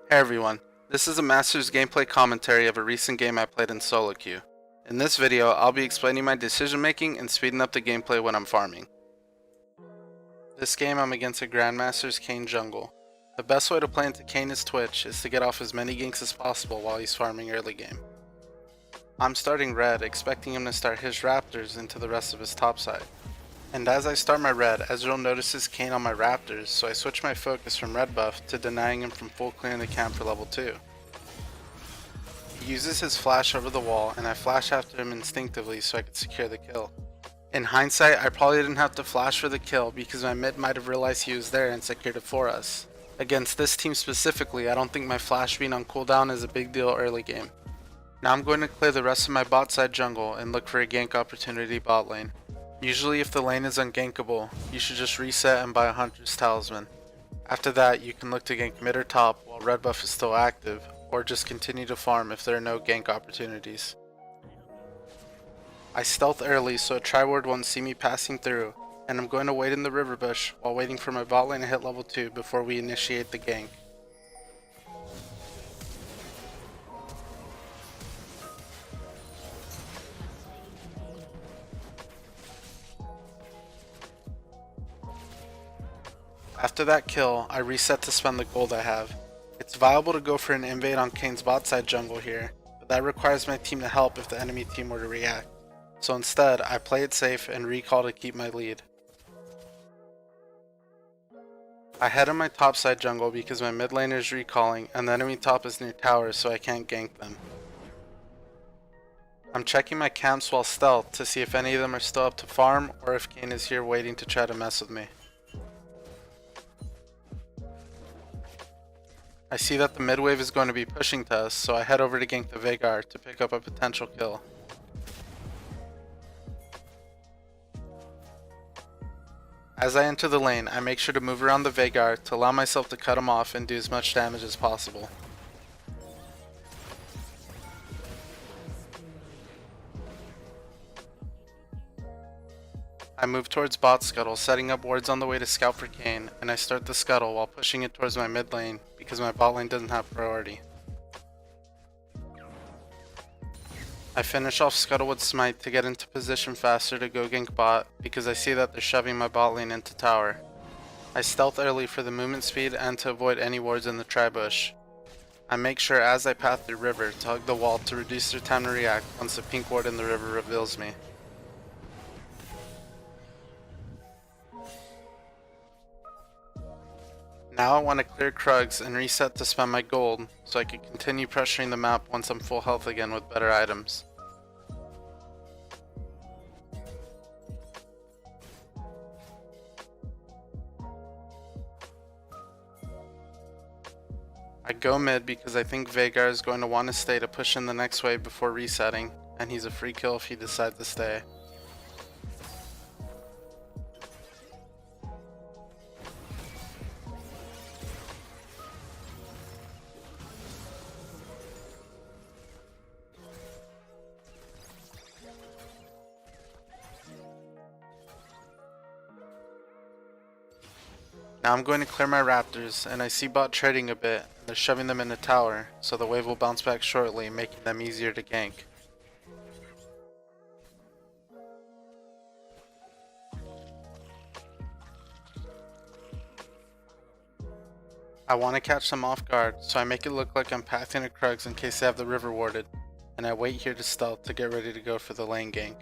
Hey everyone, this is a Master's gameplay commentary of a recent game I played in solo queue. In this video, I'll be explaining my decision making and speeding up the gameplay when I'm farming. This game I'm against a Grandmaster's Kayn jungle. The best way to play into Kayn' Twitch is to get off as many ganks as possible while he's farming early game. I'm starting red, expecting him to start his raptors into the rest of his topside. And as I start my red, Ezreal notices Kayn on my raptors, so I switch my focus from red buff to denying him from full clearing the camp for level 2. He uses his flash over the wall, and I flash after him instinctively so I could secure the kill. In hindsight, I probably didn't have to flash for the kill because my mid might have realized he was there and secured it for us. Against this team specifically, I don't think my flash being on cooldown is a big deal early game. Now I'm going to clear the rest of my bot side jungle and look for a gank opportunity bot lane. Usually if the lane is ungankable, you should just reset and buy a Hunter's Talisman. After that, you can look to gank mid or top while red buff is still active, or just continue to farm if there are no gank opportunities. I stealth early so a Triward won't see me passing through, and I'm going to wait in the river bush while waiting for my bot lane to hit level 2 before we initiate the gank. After that kill, I reset to spend the gold I have. It's viable to go for an invade on Kayn's bot side jungle here, but that requires my team to help if the enemy team were to react. So instead, I play it safe and recall to keep my lead. I head in my top side jungle because my mid laner is recalling and the enemy top is near towers so I can't gank them. I'm checking my camps while stealth to see if any of them are still up to farm or if Kayn is here waiting to try to mess with me. I see that the mid wave is going to be pushing to us, so I head over to gank the Veigar to pick up a potential kill. As I enter the lane, I make sure to move around the Veigar to allow myself to cut him off and do as much damage as possible. I move towards bot scuttle, setting up wards on the way to scout for Kayn, and I start the scuttle while pushing it towards my mid lane because my bot lane doesn't have priority. I finish off scuttle with smite to get into position faster to go gank bot because I see that they're shoving my bot lane into tower. I stealth early for the movement speed and to avoid any wards in the tri-bush. I make sure as I path through river to hug the wall to reduce their time to react once the pink ward in the river reveals me. Now I want to clear Krugs and reset to spend my gold so I can continue pressuring the map once I'm full health again with better items. I go mid because I think Veigar is going to want to stay to push in the next wave before resetting, and he's a free kill if he decides to stay. Now I'm going to clear my raptors, and I see bot trading a bit, and they're shoving them in the tower, so the wave will bounce back shortly, making them easier to gank. I want to catch them off guard, so I make it look like I'm pathing to Krugs in case they have the river warded, and I wait here to stealth to get ready to go for the lane gank.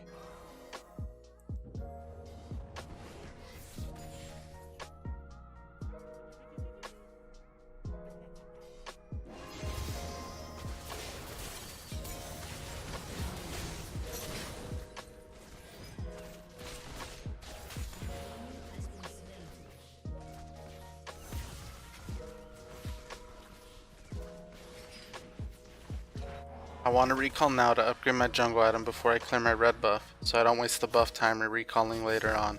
I want to recall now to upgrade my jungle item before I clear my red buff, so I don't waste the buff timer recalling later on.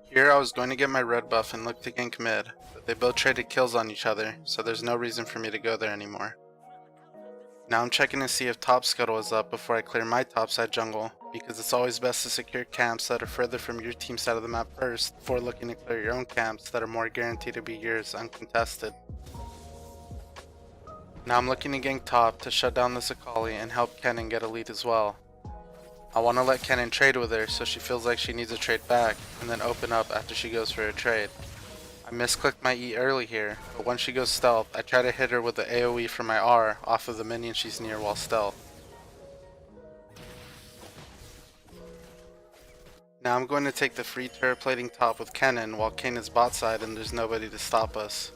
Here I was going to get my red buff and look to gank mid, but they both traded kills on each other, so there's no reason for me to go there anymore. Now I'm checking to see if top scuttle is up before I clear my topside jungle, because it's always best to secure camps that are further from your team side of the map first before looking to clear your own camps that are more guaranteed to be yours uncontested. Now I'm looking to gank top to shut down this Akali and help Kennen get a lead as well. I want to let Kennen trade with her so she feels like she needs a trade back and then open up after she goes for a trade. I misclicked my E early here, but when she goes stealth, I try to hit her with the AoE from my R off of the minion she's near while stealth. Now I'm going to take the free turret plating top with Kennen while Kayn is bot side and there's nobody to stop us.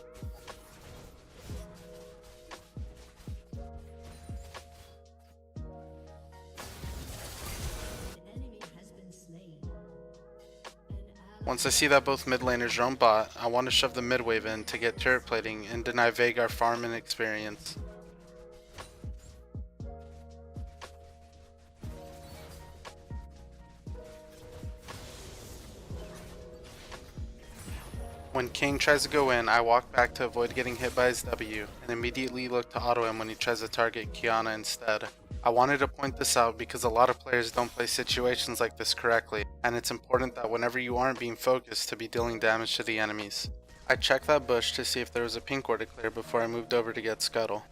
Once I see that both mid laners roam bot, I want to shove the mid wave in to get turret plating and deny Veigar farm and experience. When Kayn tries to go in, I walk back to avoid getting hit by his W and immediately look to auto him when he tries to target Qiyana instead. I wanted to point this out because a lot of players don't play situations like this correctly, and it's important that whenever you aren't being focused to be dealing damage to the enemies. I checked that bush to see if there was a pink ward to clear before I moved over to get Scuttle.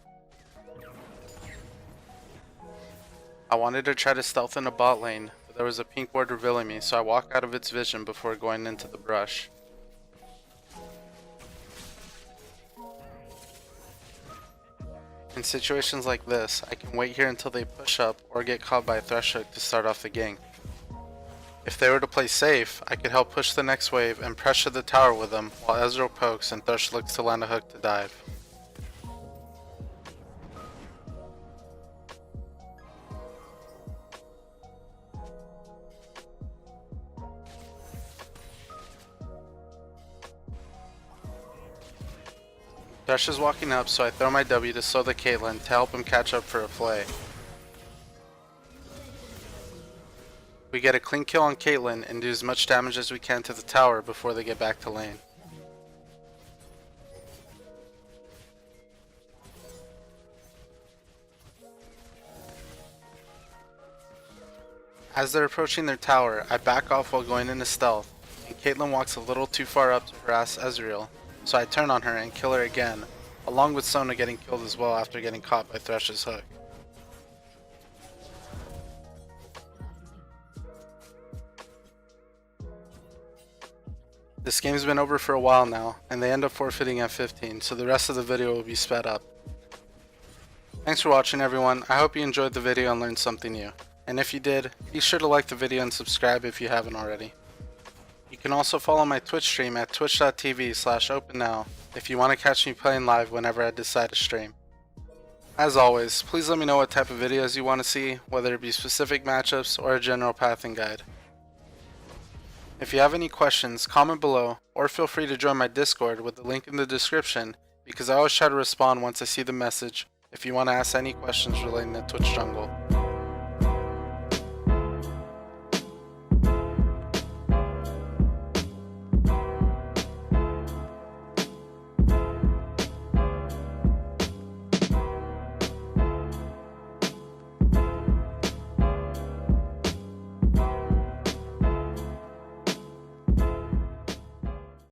I wanted to try to stealth in a bot lane, but there was a pink ward revealing me, so I walked out of its vision before going into the brush. In situations like this, I can wait here until they push up or get caught by a thresh hook to start off the gank. If they were to play safe, I could help push the next wave and pressure the tower with them while Ezreal pokes and Thresh looks to land a hook to dive. Thresh is walking up, so I throw my W to slow the Caitlyn to help him catch up for a play. We get a clean kill on Caitlyn and do as much damage as we can to the tower before they get back to lane. As they're approaching their tower, I back off while going into stealth, and Caitlyn walks a little too far up to harass Ezreal, so I turn on her and kill her again, along with Sona getting killed as well after getting caught by Thresh's hook. This game's been over for a while now, and they end up forfeiting at 15, so the rest of the video will be sped up. Thanks for watching everyone, I hope you enjoyed the video and learned something new. And if you did, be sure to like the video and subscribe if you haven't already. You can also follow my Twitch stream at twitch.tv/opennow if you want to catch me playing live whenever I decide to stream. As always, please let me know what type of videos you want to see, whether it be specific matchups or a general pathing guide. If you have any questions, comment below, or feel free to join my Discord with the link in the description, because I always try to respond once I see the message if you want to ask any questions relating to Twitch Jungle.